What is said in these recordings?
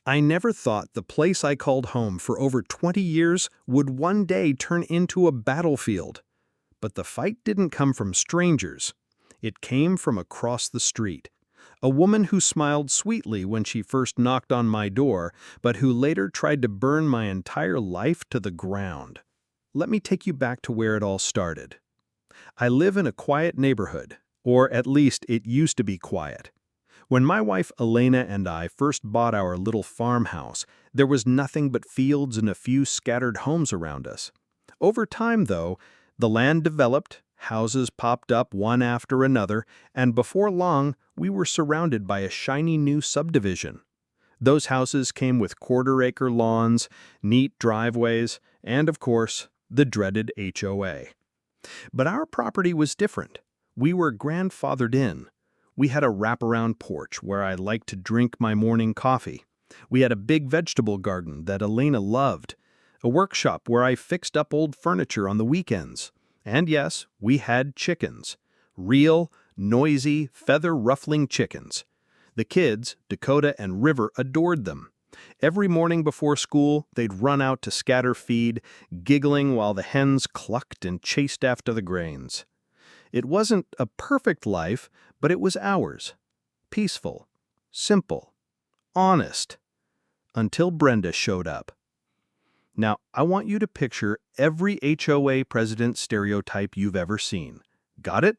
I never thought the place I called home for over 20 years would one day turn into a battlefield. But the fight didn't come from strangers. It came from across the street. A woman who smiled sweetly when she first knocked on my door, but who later tried to burn my entire life to the ground. Let me take you back to where it all started. I live in a quiet neighborhood, or at least it used to be quiet. When my wife Elena and I first bought our little farmhouse, there was nothing but fields and a few scattered homes around us. Over time, though, the land developed, houses popped up one after another, and before long, we were surrounded by a shiny new subdivision. Those houses came with quarter-acre lawns, neat driveways, and, of course, the dreaded HOA. But our property was different. We were grandfathered in. We had a wraparound porch where I liked to drink my morning coffee. We had a big vegetable garden that Elena loved, a workshop where I fixed up old furniture on the weekends. And yes, we had chickens. Real, noisy, feather-ruffling chickens. The kids, Dakota and River, adored them. Every morning before school, they'd run out to scatter feed, giggling while the hens clucked and chased after the grains. It wasn't a perfect life, but it was ours. Peaceful, simple, honest. Until Brenda showed up. Now, I want you to picture every HOA president stereotype you've ever seen. Got it?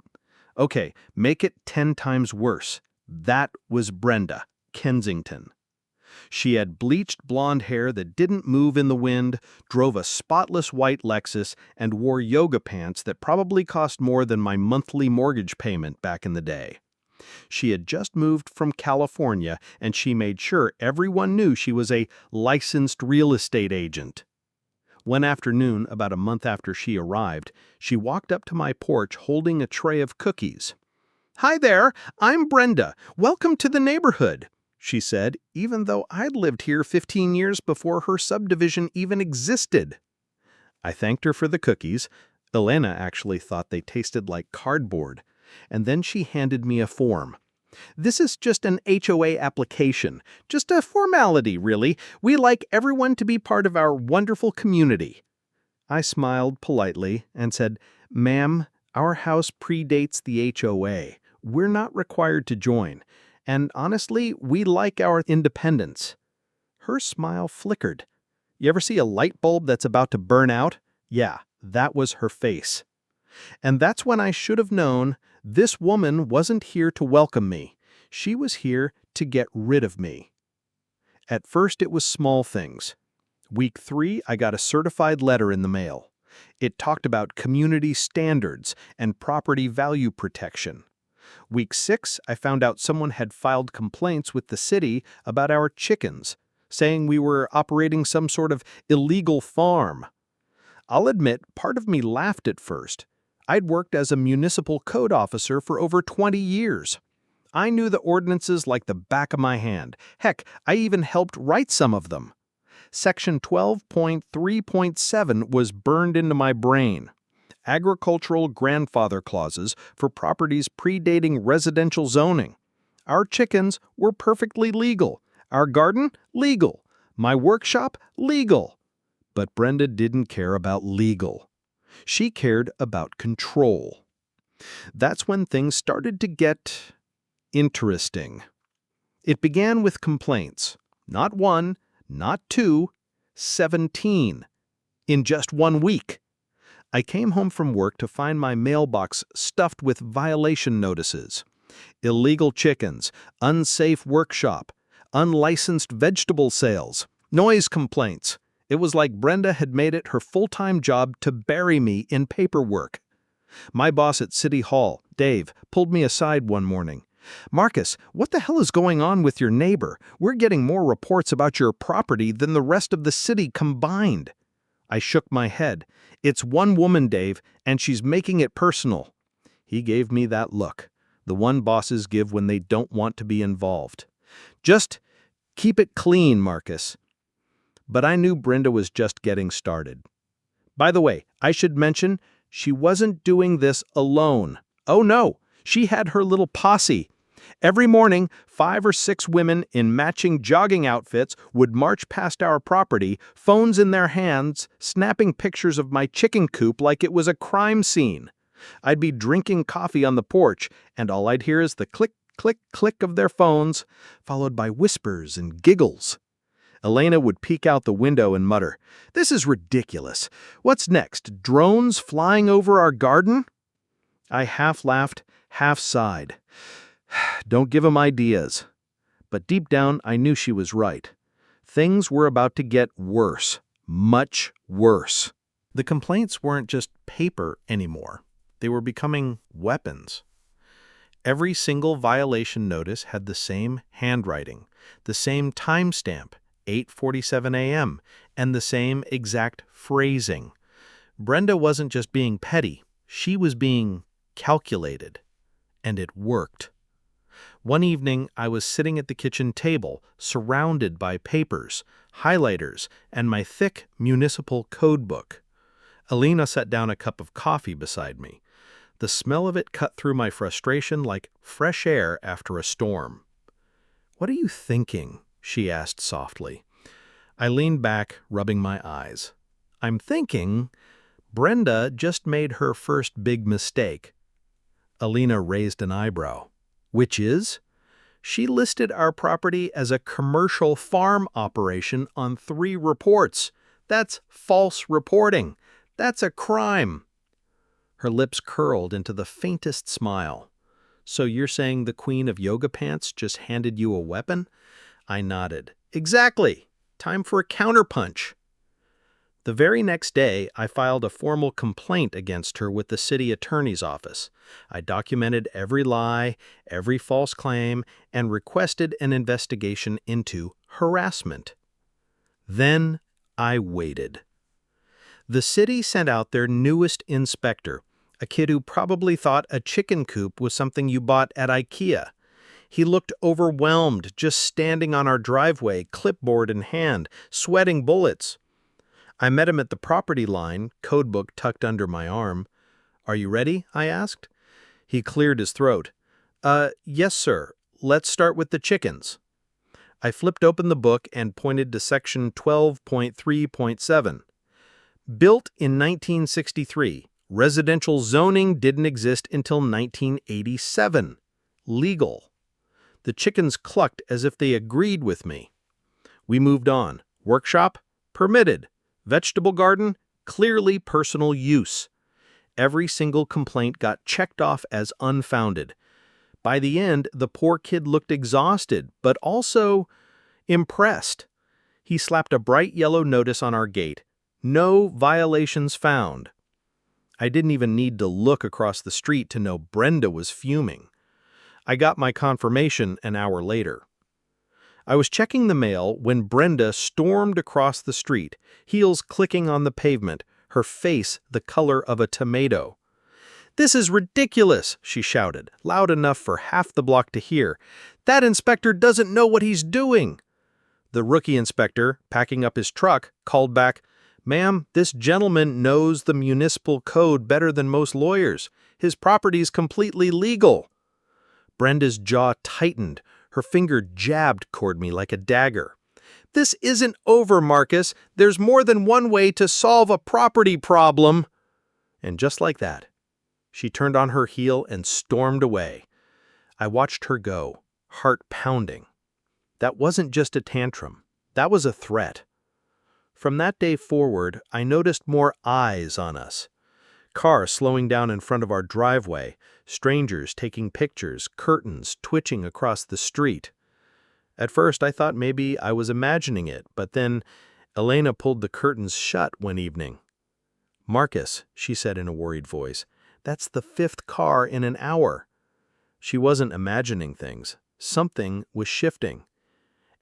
Okay, make it 10 times worse. That was Brenda, Kensington. She had bleached blonde hair that didn't move in the wind, drove a spotless white Lexus, and wore yoga pants that probably cost more than my monthly mortgage payment back in the day. She had just moved from California, and she made sure everyone knew she was a licensed real estate agent. One afternoon, about a month after she arrived, she walked up to my porch holding a tray of cookies. "Hi there, I'm Brenda. Welcome to the neighborhood," she said, even though I'd lived here 15 years before her subdivision even existed. I thanked her for the cookies. Elena actually thought they tasted like cardboard. And then she handed me a form. "This is just an HOA application. Just a formality, really. We like everyone to be part of our wonderful community." I smiled politely and said, "Ma'am, our house predates the HOA. We're not required to join. And honestly, we like our independence." Her smile flickered. You ever see a light bulb that's about to burn out? Yeah, that was her face. And that's when I should have known this woman wasn't here to welcome me. She was here to get rid of me. At first, it was small things. Week 3, I got a certified letter in the mail. It talked about community standards and property value protection. Week 6, I found out someone had filed complaints with the city about our chickens, saying we were operating some sort of illegal farm. I'll admit, part of me laughed at first. I'd worked as a municipal code officer for over 20 years. I knew the ordinances like the back of my hand. Heck, I even helped write some of them. Section 12.3.7 was burned into my brain. Agricultural grandfather clauses for properties predating residential zoning. Our chickens were perfectly legal. Our garden, legal. My workshop, legal. But Brenda didn't care about legal. She cared about control. That's when things started to get interesting. It began with complaints. Not 1, not 2, 17. In just 1 week. I came home from work to find my mailbox stuffed with violation notices. Illegal chickens, unsafe workshop, unlicensed vegetable sales, noise complaints. It was like Brenda had made it her full-time job to bury me in paperwork. My boss at City Hall, Dave, pulled me aside one morning. "Marcus, what the hell is going on with your neighbor? We're getting more reports about your property than the rest of the city combined." I shook my head. "It's one woman, Dave, and she's making it personal." He gave me that look, the one bosses give when they don't want to be involved. "Just keep it clean, Marcus." But I knew Brenda was just getting started. By the way, I should mention, she wasn't doing this alone. Oh no, she had her little posse. Every morning, 5 or 6 women in matching jogging outfits would march past our property, phones in their hands, snapping pictures of my chicken coop like it was a crime scene. I'd be drinking coffee on the porch, and all I'd hear is the click, click, click of their phones, followed by whispers and giggles. Elena would peek out the window and mutter, "This is ridiculous. What's next? Drones flying over our garden?" I half laughed, half sighed. Don't give 'em ideas. But deep down, I knew she was right. Things were about to get worse, much worse. The complaints weren't just paper anymore. They were becoming weapons. Every single violation notice had the same handwriting, the same timestamp, 8:47 a.m., and the same exact phrasing. Brenda wasn't just being petty, she was being calculated. And it worked. One evening, I was sitting at the kitchen table, surrounded by papers, highlighters, and my thick municipal code book. Alina set down a cup of coffee beside me. The smell of it cut through my frustration like fresh air after a storm. "What are you thinking?" she asked softly. I leaned back, rubbing my eyes. "I'm thinking Brenda just made her first big mistake." Alina raised an eyebrow. "Which is?" "She listed our property as a commercial farm operation on 3 reports. That's false reporting. That's a crime." Her lips curled into the faintest smile. "So you're saying the Queen of Yoga Pants just handed you a weapon?" I nodded. "Exactly. Time for a counterpunch." The very next day, I filed a formal complaint against her with the city attorney's office. I documented every lie, every false claim, and requested an investigation into harassment. Then I waited. The city sent out their newest inspector, a kid who probably thought a chicken coop was something you bought at IKEA. He looked overwhelmed, just standing on our driveway, clipboard in hand, sweating bullets. I met him at the property line, codebook tucked under my arm. "Are you ready?" I asked. He cleared his throat. Yes, sir. Let's start with the chickens." I flipped open the book and pointed to section 12.3.7. Built in 1963. Residential zoning didn't exist until 1987. Legal. The chickens clucked as if they agreed with me. We moved on. Workshop? Permitted. Vegetable garden? Clearly personal use. Every single complaint got checked off as unfounded. By the end, the poor kid looked exhausted, but also impressed. He slapped a bright yellow notice on our gate. "No violations found." I didn't even need to look across the street to know Brenda was fuming. I got my confirmation an hour later. I was checking the mail when Brenda stormed across the street, heels clicking on the pavement, her face the color of a tomato. "This is ridiculous," she shouted, loud enough for half the block to hear. "That inspector doesn't know what he's doing." The rookie inspector, packing up his truck, called back, "Ma'am, this gentleman knows the municipal code better than most lawyers. His property's completely legal." Brenda's jaw tightened. Her finger jabbed toward me like a dagger. "This isn't over, Marcus. There's more than one way to solve a property problem." And just like that, she turned on her heel and stormed away. I watched her go, heart pounding. That wasn't just a tantrum. That was a threat. From that day forward, I noticed more eyes on us. Car slowing down in front of our driveway, strangers taking pictures, curtains twitching across the street. At first, I thought maybe I was imagining it, but then Elena pulled the curtains shut one evening. "Marcus," she said in a worried voice, "that's the 5th car in an hour." She wasn't imagining things. Something was shifting.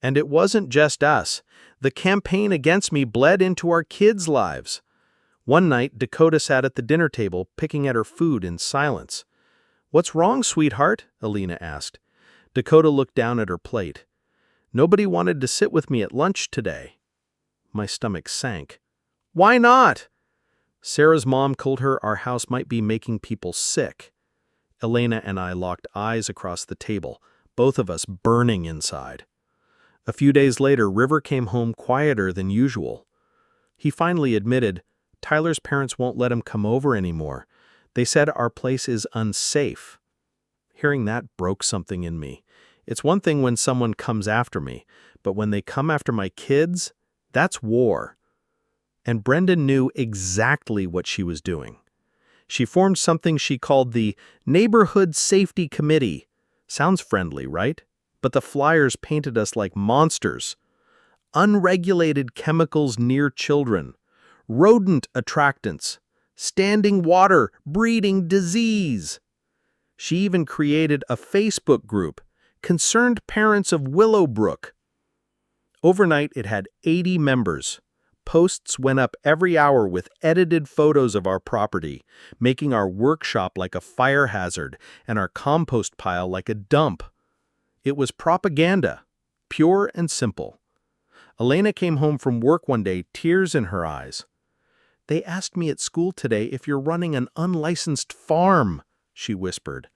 And it wasn't just us. The campaign against me bled into our kids' lives. One night, Dakota sat at the dinner table, picking at her food in silence. "What's wrong, sweetheart?" Alina asked. Dakota looked down at her plate. "Nobody wanted to sit with me at lunch today." My stomach sank. "Why not?" Sarah's mom told her our house might be making people sick. Elena and I locked eyes across the table, both of us burning inside. A few days later, River came home quieter than usual. He finally admitted, "Tyler's parents won't let him come over anymore. They said our place is unsafe." Hearing that broke something in me. It's one thing when someone comes after me, but when they come after my kids, that's war. And Brenda knew exactly what she was doing. She formed something she called the Neighborhood Safety Committee. Sounds friendly, right? But the flyers painted us like monsters. Unregulated chemicals near children, rodent attractants, standing water breeding disease. She even created a Facebook group, Concerned Parents of Willowbrook. Overnight, it had 80 members. Posts went up every hour with edited photos of our property, making our workshop like a fire hazard and our compost pile like a dump. It was propaganda, pure and simple. Elena came home from work one day, tears in her eyes. "They asked me at school today if you're running an unlicensed farm," she whispered.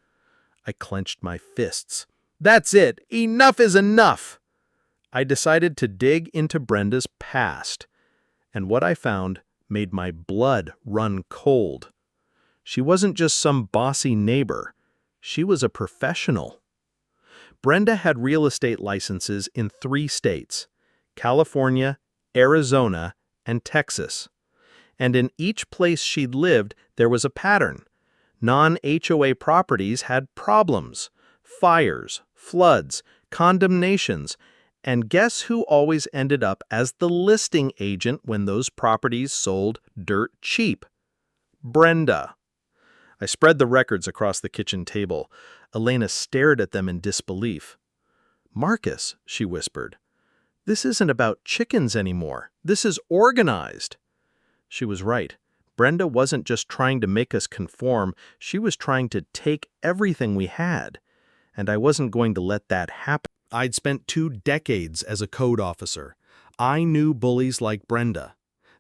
I clenched my fists. "That's it! Enough is enough!" I decided to dig into Brenda's past, and what I found made my blood run cold. She wasn't just some bossy neighbor. She was a professional. Brenda had real estate licenses in 3 states: California, Arizona, and Texas. And in each place she'd lived, there was a pattern. Non-HOA properties had problems: fires, floods, condemnations, and guess who always ended up as the listing agent when those properties sold dirt cheap? Brenda. I spread the records across the kitchen table. Elena stared at them in disbelief. "Marcus," she whispered, "this isn't about chickens anymore. This is organized." She was right. Brenda wasn't just trying to make us conform, she was trying to take everything we had. And I wasn't going to let that happen. I'd spent 2 decades as a code officer. I knew bullies like Brenda.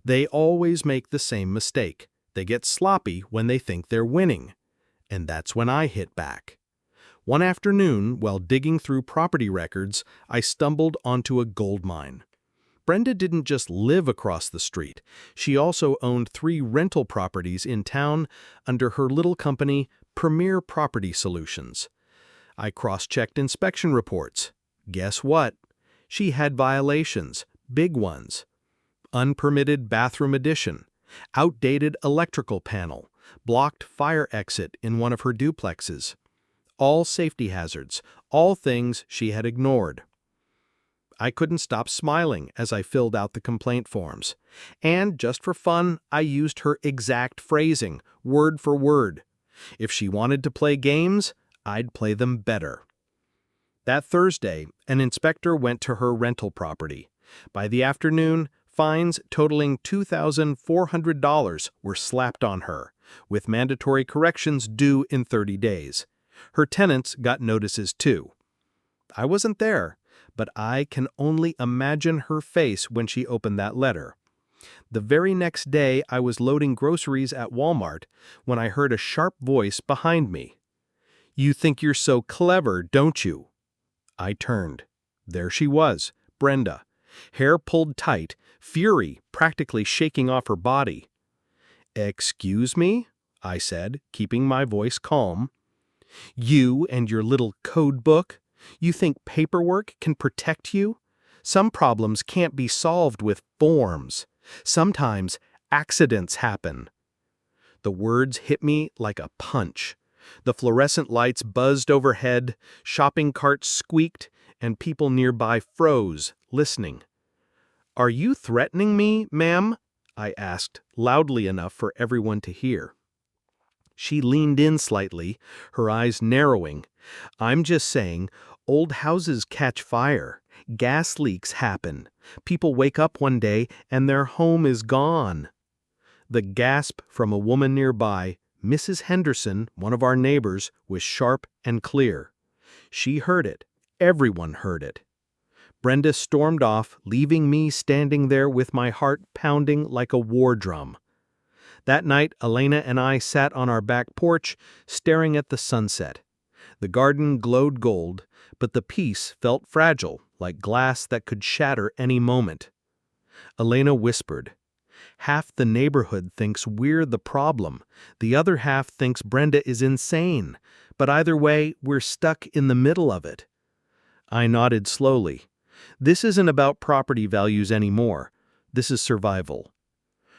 They always make the same mistake. They get sloppy when they think they're winning. And that's when I hit back. One afternoon, while digging through property records, I stumbled onto a gold mine. Brenda didn't just live across the street. She also owned 3 rental properties in town under her little company, Premier Property Solutions. I cross-checked inspection reports. Guess what? She had violations, big ones. Unpermitted bathroom addition, outdated electrical panel, blocked fire exit in one of her duplexes. All safety hazards, all things she had ignored. I couldn't stop smiling as I filled out the complaint forms. And just for fun, I used her exact phrasing, word for word. If she wanted to play games, I'd play them better. That Thursday, an inspector went to her rental property. By the afternoon, fines totaling $2,400 were slapped on her, with mandatory corrections due in 30 days. Her tenants got notices too. I wasn't there, but I can only imagine her face when she opened that letter. The very next day, I was loading groceries at Walmart when I heard a sharp voice behind me. "You think you're so clever, don't you?" I turned. There she was, Brenda, hair pulled tight, fury practically shaking off her body. "Excuse me?" I said, keeping my voice calm. "You and your little code book? You think paperwork can protect you? Some problems can't be solved with forms. Sometimes accidents happen." The words hit me like a punch. The fluorescent lights buzzed overhead, shopping carts squeaked, and people nearby froze, listening. "Are you threatening me, ma'am?" I asked, loudly enough for everyone to hear. She leaned in slightly, her eyes narrowing. "I'm just saying, old houses catch fire. Gas leaks happen. People wake up one day and their home is gone." The gasp from a woman nearby, Mrs. Henderson, one of our neighbors, was sharp and clear. She heard it. Everyone heard it. Brenda stormed off, leaving me standing there with my heart pounding like a war drum. That night, Elena and I sat on our back porch, staring at the sunset. The garden glowed gold, but the peace felt fragile, like glass that could shatter any moment. Elena whispered, "Half the neighborhood thinks we're the problem. The other half thinks Brenda is insane. But either way, we're stuck in the middle of it." I nodded slowly. This isn't about property values anymore. This is survival.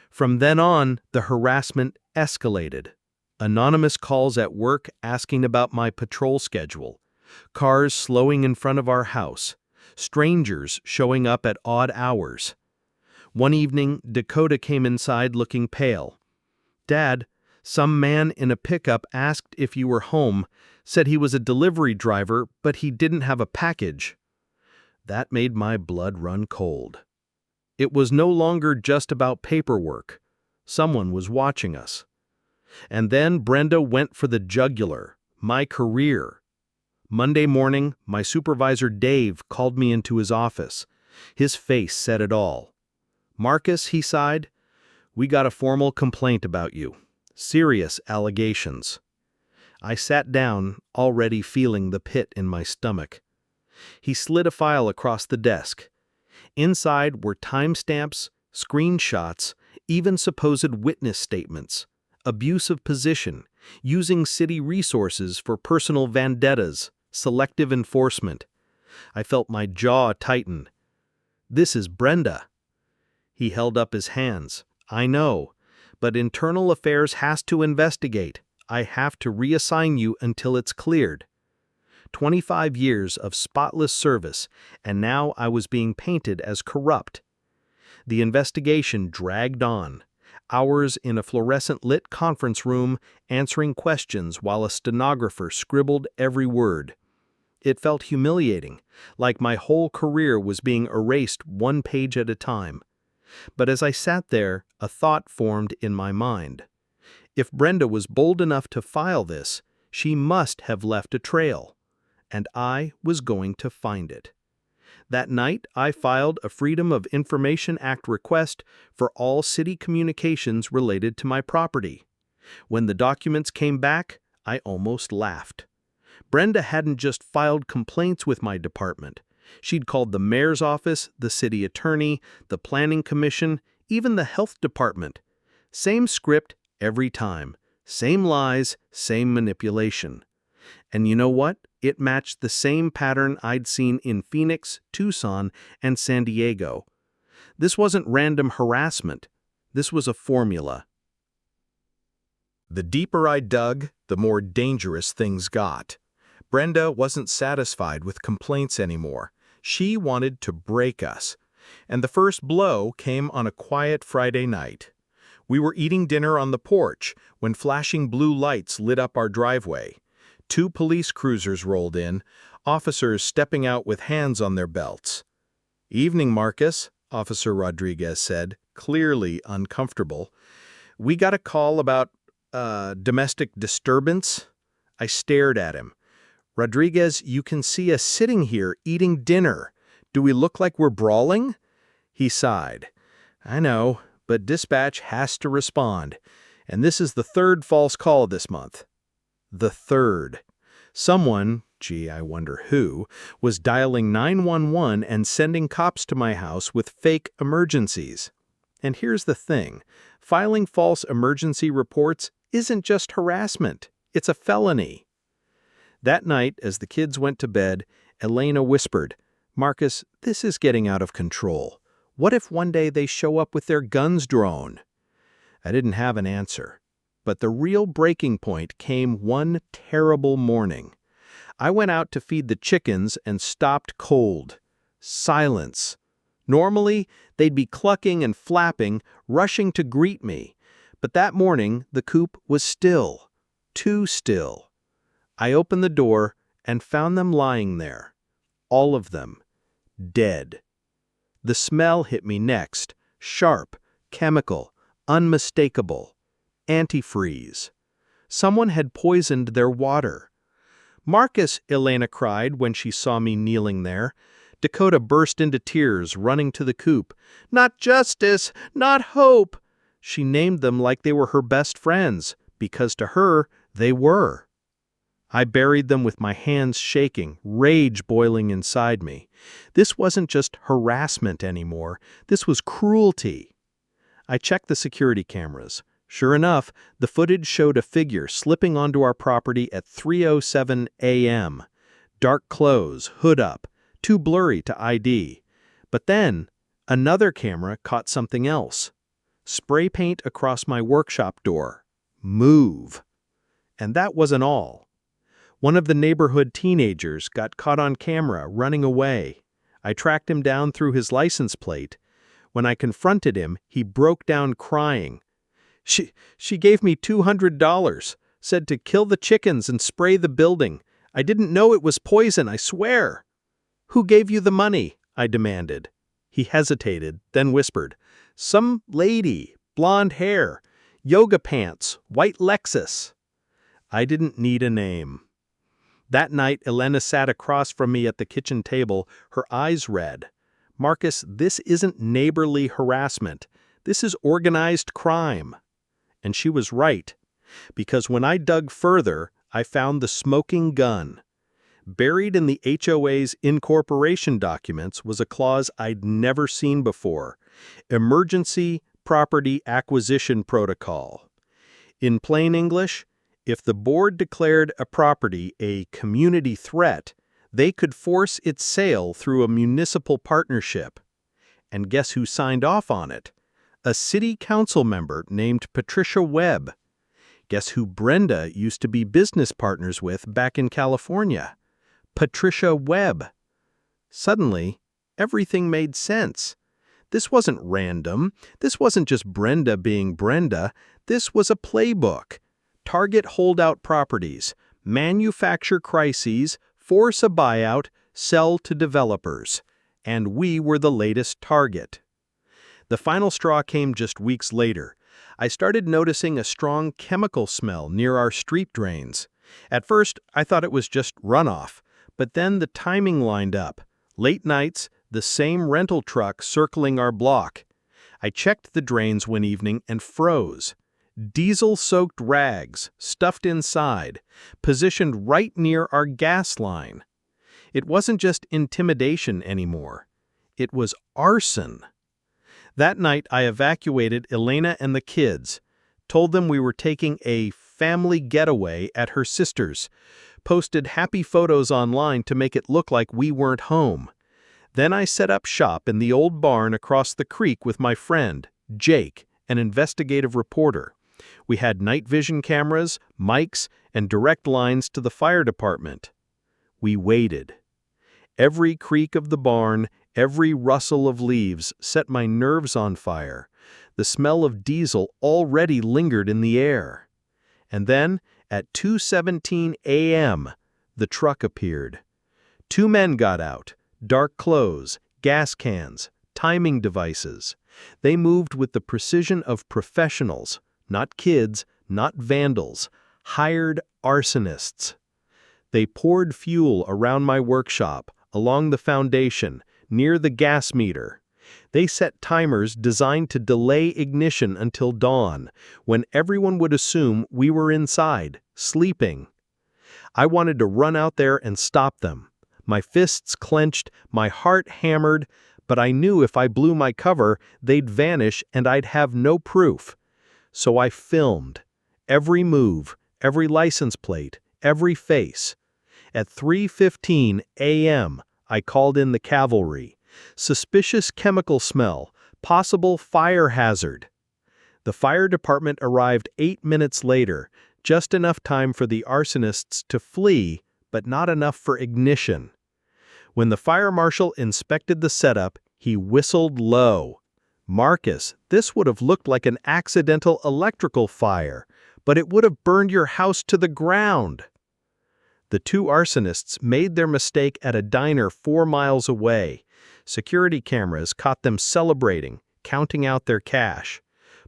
From then on, the harassment escalated. Anonymous calls at work asking about my patrol schedule. Cars slowing in front of our house. Strangers showing up at odd hours. One evening, Dakota came inside looking pale. "Dad, some man in a pickup asked if you were home, said he was a delivery driver, but he didn't have a package." That made my blood run cold. It was no longer just about paperwork. Someone was watching us. And then Brenda went for the jugular, my career. Monday morning, my supervisor Dave called me into his office. His face said it all. "Marcus," he sighed, "we got a formal complaint about you. Serious allegations." I sat down, already feeling the pit in my stomach. He slid a file across the desk. Inside were timestamps, screenshots, even supposed witness statements. Abuse of position, using city resources for personal vendettas, selective enforcement. I felt my jaw tighten. "This is Brenda." He held up his hands. "I know, but internal affairs has to investigate. I have to reassign you until it's cleared." 25 years of spotless service, and now I was being painted as corrupt. The investigation dragged on. Hours in a fluorescent-lit conference room, answering questions while a stenographer scribbled every word. It felt humiliating, like my whole career was being erased one page at a time. But as I sat there, a thought formed in my mind. If Brenda was bold enough to file this, she must have left a trail. And I was going to find it. That night, I filed a Freedom of Information Act request for all city communications related to my property. When the documents came back, I almost laughed. Brenda hadn't just filed complaints with my department. She'd called the mayor's office, the city attorney, the planning commission, even the health department. Same script every time. Same lies, same manipulation. And you know what? It matched the same pattern I'd seen in Phoenix, Tucson, and San Diego. This wasn't random harassment. This was a formula. The deeper I dug, the more dangerous things got. Brenda wasn't satisfied with complaints anymore. She wanted to break us. And the first blow came on a quiet Friday night. We were eating dinner on the porch when flashing blue lights lit up our driveway. 2 police cruisers rolled in, officers stepping out with hands on their belts. "Evening, Marcus," Officer Rodriguez said, clearly uncomfortable. "We got a call about domestic disturbance." I stared at him. "Rodriguez, you can see us sitting here eating dinner. Do we look like we're brawling?" He sighed. "I know, but dispatch has to respond. And this is the 3rd false call this month." The 3rd. Someone, gee, I wonder who, was dialing 911 and sending cops to my house with fake emergencies. And here's the thing. Filing false emergency reports isn't just harassment. It's a felony. That night, as the kids went to bed, Elena whispered, "Marcus, this is getting out of control. What if one day they show up with their guns drawn?" I didn't have an answer. But the real breaking point came one terrible morning. I went out to feed the chickens and stopped cold. Silence. Normally, they'd be clucking and flapping, rushing to greet me. But that morning, the coop was still. Too still. I opened the door and found them lying there. All of them. Dead. The smell hit me next. Sharp, chemical, unmistakable. Antifreeze. Someone had poisoned their water. "Marcus," Elena cried when she saw me kneeling there. Dakota burst into tears, running to the coop. "Not justice, not hope." She named them like they were her best friends, because to her, they were. I buried them with my hands shaking, rage boiling inside me. This wasn't just harassment anymore. This was cruelty. I checked the security cameras. Sure enough, the footage showed a figure slipping onto our property at 3:07 a.m. Dark clothes, hood up, too blurry to ID. But then, another camera caught something else. Spray paint across my workshop door. Move. And that wasn't all. One of the neighborhood teenagers got caught on camera running away. I tracked him down through his license plate. When I confronted him, he broke down crying. She gave me $200, said to kill the chickens and spray the building. I didn't know it was poison, I swear. Who gave you the money? I demanded. He hesitated, then whispered, some lady, blonde hair, yoga pants, white Lexus. I didn't need a name. That night, Elena sat across from me at the kitchen table, her eyes red. Marcus, this isn't neighborly harassment. This is organized crime. And she was right, because when I dug further, I found the smoking gun. Buried in the HOA's incorporation documents was a clause I'd never seen before: Emergency Property Acquisition Protocol. In plain English, if the board declared a property a community threat, they could force its sale through a municipal partnership. And guess who signed off on it? A city council member named Patricia Webb. Guess who Brenda used to be business partners with back in California? Patricia Webb. Suddenly, everything made sense. This wasn't random. This wasn't just Brenda being Brenda. This was a playbook. Target holdout properties, manufacture crises, force a buyout, sell to developers. And we were the latest target. The final straw came just weeks later. I started noticing a strong chemical smell near our street drains. At first, I thought it was just runoff, but then the timing lined up. Late nights, the same rental truck circling our block. I checked the drains one evening and froze. Diesel-soaked rags, stuffed inside, positioned right near our gas line. It wasn't just intimidation anymore. It was arson. That night, I evacuated Elena and the kids, told them we were taking a family getaway at her sister's, posted happy photos online to make it look like we weren't home. Then I set up shop in the old barn across the creek with my friend, Jake, an investigative reporter. We had night vision cameras, mics, and direct lines to the fire department. We waited. Every creak of the barn, every rustle of leaves set my nerves on fire. The smell of diesel already lingered in the air. And then, at 2:17 a.m., the truck appeared. Two men got out, dark clothes, gas cans, timing devices. They moved with the precision of professionals, not kids, not vandals, hired arsonists. They poured fuel around my workshop, along the foundation, near the gas meter. They set timers designed to delay ignition until dawn, when everyone would assume we were inside, sleeping. I wanted to run out there and stop them. My fists clenched, my heart hammered, but I knew if I blew my cover, they'd vanish and I'd have no proof. So I filmed. Every move, every license plate, every face. At 3:15 a.m., I called in the cavalry. Suspicious chemical smell, possible fire hazard. The fire department arrived 8 minutes later, just enough time for the arsonists to flee, but not enough for ignition. When the fire marshal inspected the setup, he whistled low. Marcus, this would have looked like an accidental electrical fire, but it would have burned your house to the ground. The two arsonists made their mistake at a diner 4 miles away. Security cameras caught them celebrating, counting out their cash.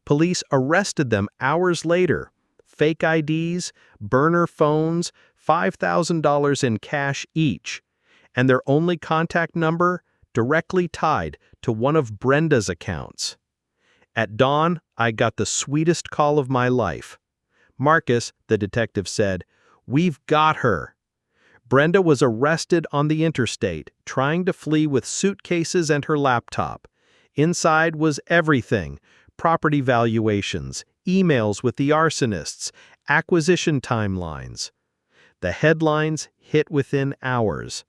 Police arrested them hours later. Fake IDs, burner phones, $5,000 in cash each. And their only contact number directly tied to one of Brenda's accounts. At dawn, I got the sweetest call of my life. Marcus, the detective said, We've got her. Brenda was arrested on the interstate, trying to flee with suitcases and her laptop. Inside was everything: property valuations, emails with the arsonists, acquisition timelines. The headlines hit within hours.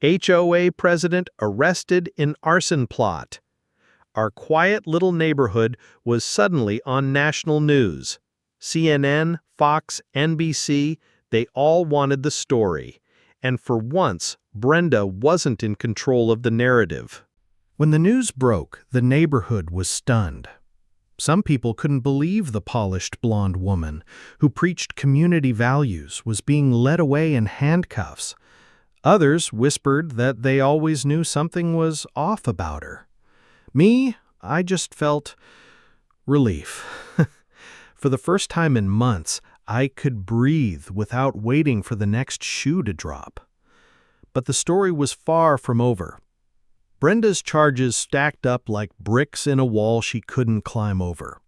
HOA president arrested in arson plot. Our quiet little neighborhood was suddenly on national news. CNN, Fox, NBC, they all wanted the story. And for once, Brenda wasn't in control of the narrative. When the news broke, the neighborhood was stunned. Some people couldn't believe the polished blonde woman who preached community values was being led away in handcuffs. Others whispered that they always knew something was off about her. Me, I just felt relief. For the first time in months, I could breathe without waiting for the next shoe to drop. But the story was far from over. Brenda's charges stacked up like bricks in a wall she couldn't climb over.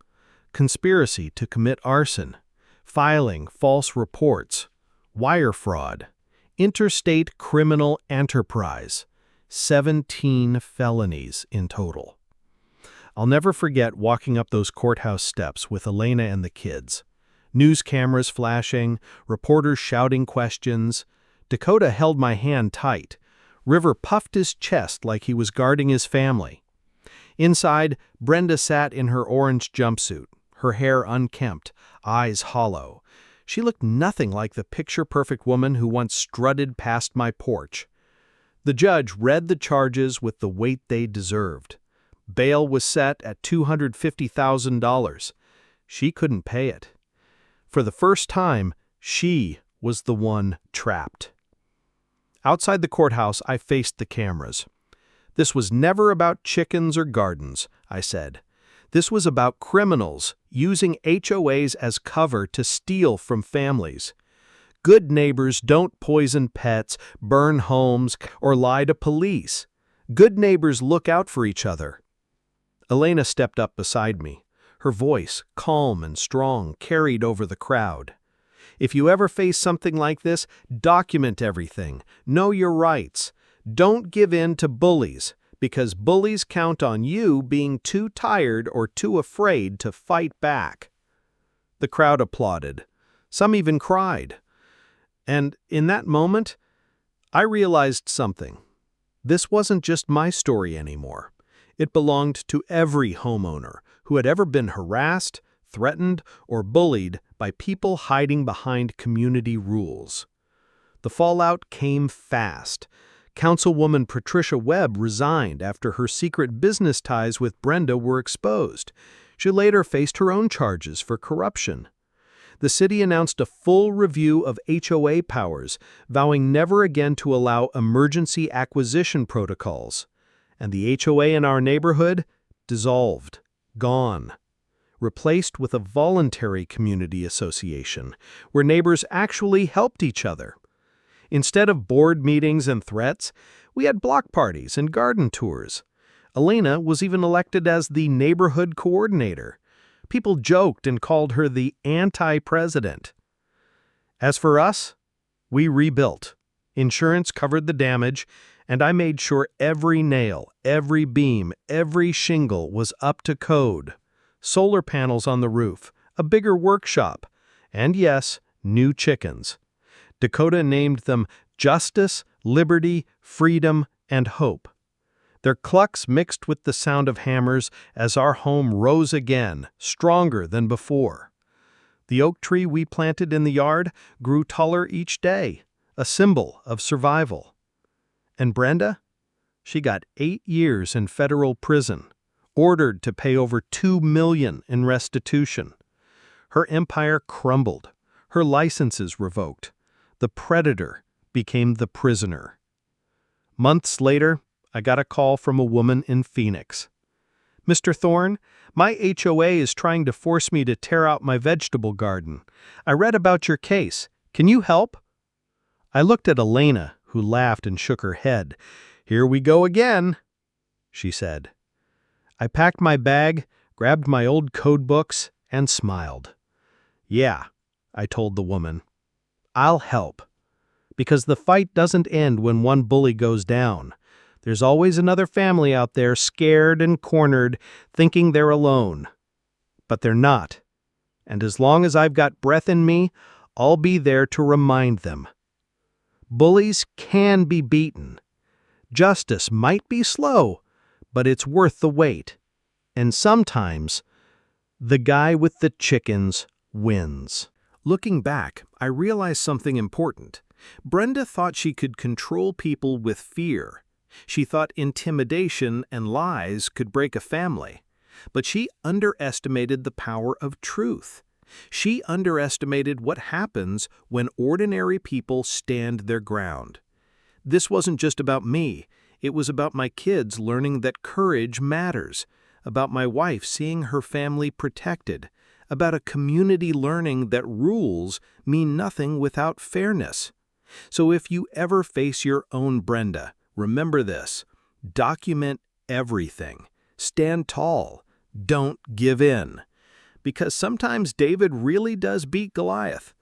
Conspiracy to commit arson, filing false reports, wire fraud, interstate criminal enterprise, 17 felonies in total. I'll never forget walking up those courthouse steps with Elena and the kids. News cameras flashing, reporters shouting questions. Dakota held my hand tight. River puffed his chest like he was guarding his family. Inside, Brenda sat in her orange jumpsuit, her hair unkempt, eyes hollow. She looked nothing like the picture-perfect woman who once strutted past my porch. The judge read the charges with the weight they deserved. Bail was set at $250,000. She couldn't pay it. For the first time, she was the one trapped. Outside the courthouse, I faced the cameras. This was never about chickens or gardens, I said. This was about criminals using HOAs as cover to steal from families. Good neighbors don't poison pets, burn homes, or lie to police. Good neighbors look out for each other. Elena stepped up beside me. Her voice, calm and strong, carried over the crowd. If you ever face something like this, document everything. Know your rights. Don't give in to bullies, because bullies count on you being too tired or too afraid to fight back. The crowd applauded. Some even cried. And in that moment, I realized something. This wasn't just my story anymore. It belonged to every homeowner who had ever been harassed, threatened, or bullied by people hiding behind community rules. The fallout came fast. Councilwoman Patricia Webb resigned after her secret business ties with Brenda were exposed. She later faced her own charges for corruption. The city announced a full review of HOA powers, vowing never again to allow emergency acquisition protocols. And the HOA in our neighborhood dissolved, gone, replaced with a voluntary community association where neighbors actually helped each other. Instead of board meetings and threats, we had block parties and garden tours. Elena was even elected as the neighborhood coordinator. People joked and called her the anti-president. As for us, we rebuilt. Insurance covered the damage, and I made sure every nail, every beam, every shingle was up to code. Solar panels on the roof, a bigger workshop, and yes, new chickens. Dakota named them Justice, Liberty, Freedom, and Hope. Their clucks mixed with the sound of hammers as our home rose again, stronger than before. The oak tree we planted in the yard grew taller each day, a symbol of survival. And Brenda? She got 8 years in federal prison, ordered to pay over $2 million in restitution. Her empire crumbled, her licenses revoked. The predator became the prisoner. Months later, I got a call from a woman in Phoenix. "Mr. Thorne, my HOA is trying to force me to tear out my vegetable garden. I read about your case. Can you help?" I looked at Elena, who laughed and shook her head. "Here we go again," she said. I packed my bag, grabbed my old code books, and smiled. "Yeah," I told the woman. I'll help. Because the fight doesn't end when one bully goes down. There's always another family out there scared and cornered, thinking they're alone. But they're not. And as long as I've got breath in me, I'll be there to remind them. Bullies can be beaten. Justice might be slow, but it's worth the wait. And sometimes, the guy with the chickens wins. Looking back, I realized something important. Brenda thought she could control people with fear. She thought intimidation and lies could break a family. But she underestimated the power of truth. She underestimated what happens when ordinary people stand their ground. This wasn't just about me. It was about my kids learning that courage matters, about my wife seeing her family protected, about a community learning that rules mean nothing without fairness. So if you ever face your own Brenda, remember this: document everything. Stand tall. Don't give in. Because sometimes David really does beat Goliath.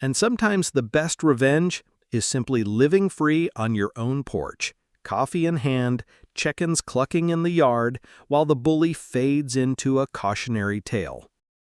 And sometimes the best revenge is simply living free on your own porch, coffee in hand, chickens clucking in the yard, while the bully fades into a cautionary tale.